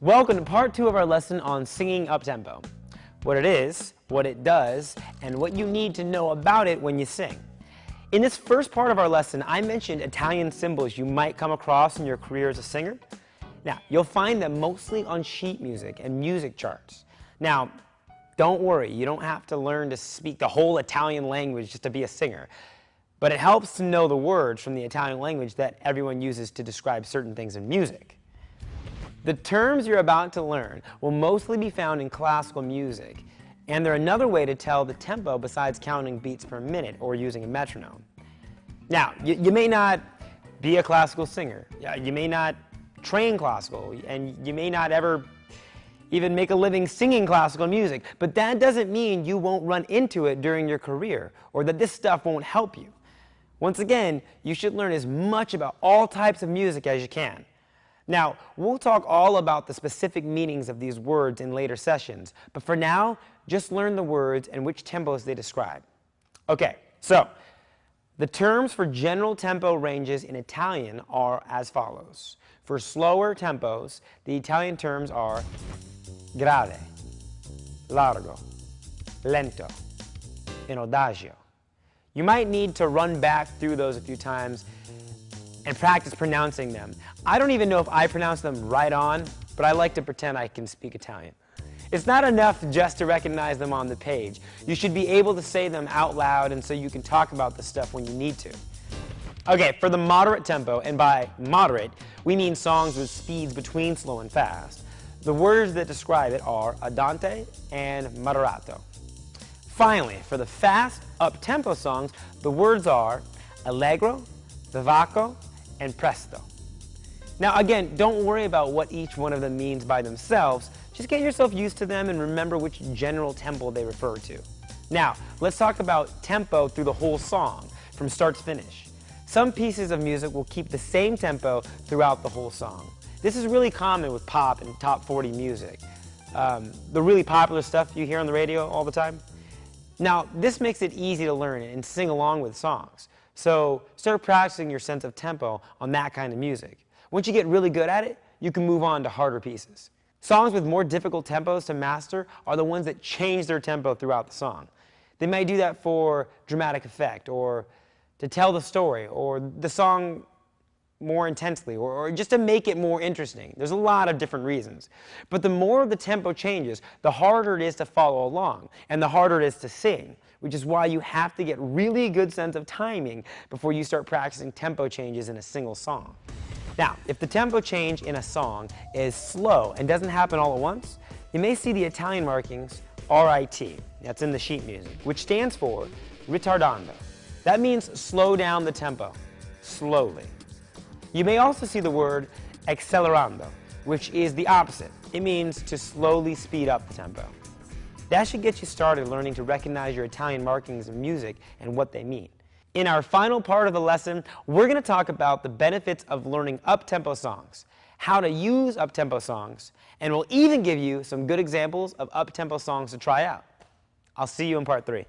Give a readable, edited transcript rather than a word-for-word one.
Welcome to part 2 of our lesson on singing up-tempo. What it is, what it does, and what you need to know about it when you sing. In this first part of our lesson, I mentioned Italian symbols you might come across in your career as a singer. Now, you'll find them mostly on sheet music and music charts. Now, don't worry, you don't have to learn to speak the whole Italian language just to be a singer. But it helps to know the words from the Italian language that everyone uses to describe certain things in music. The terms you're about to learn will mostly be found in classical music, and they're another way to tell the tempo besides counting beats per minute or using a metronome. Now, you may not be a classical singer, you may not train classical, and you may not ever even make a living singing classical music, but that doesn't mean you won't run into it during your career, or that this stuff won't help you. Once again, you should learn as much about all types of music as you can. Now, we'll talk all about the specific meanings of these words in later sessions, but for now, just learn the words and which tempos they describe. Okay, so the terms for general tempo ranges in Italian are as follows. For slower tempos, the Italian terms are grave, largo, lento, and adagio. You might need to run back through those a few times and practice pronouncing them. I don't even know if I pronounce them right on, but I like to pretend I can speak Italian. It's not enough just to recognize them on the page. You should be able to say them out loud, and so you can talk about the stuff when you need to. Okay, for the moderate tempo, and by moderate, we mean songs with speeds between slow and fast. The words that describe it are andante and moderato. Finally, for the fast, up-tempo songs, the words are allegro, vivace, and presto. Now again, don't worry about what each one of them means by themselves. Just get yourself used to them and remember which general tempo they refer to. Now, let's talk about tempo through the whole song, from start to finish. Some pieces of music will keep the same tempo throughout the whole song. This is really common with pop and top 40 music. The really popular stuff you hear on the radio all the time. Now, this makes it easy to learn and sing along with songs. So start practicing your sense of tempo on that kind of music. Once you get really good at it, you can move on to harder pieces. Songs with more difficult tempos to master are the ones that change their tempo throughout the song. They may do that for dramatic effect, or to tell the story, or the song more intensely, or just to make it more interesting. There's a lot of different reasons. But the more the tempo changes, the harder it is to follow along, and the harder it is to sing, which is why you have to get really good sense of timing before you start practicing tempo changes in a single song. Now, if the tempo change in a song is slow and doesn't happen all at once, you may see the Italian markings RIT, that's in the sheet music, which stands for ritardando. That means slow down the tempo, slowly. You may also see the word accelerando, which is the opposite. It means to slowly speed up the tempo. That should get you started learning to recognize your Italian markings of music and what they mean. In our final part of the lesson, we're going to talk about the benefits of learning up-tempo songs, how to use up-tempo songs, and we'll even give you some good examples of up-tempo songs to try out. I'll see you in part 3.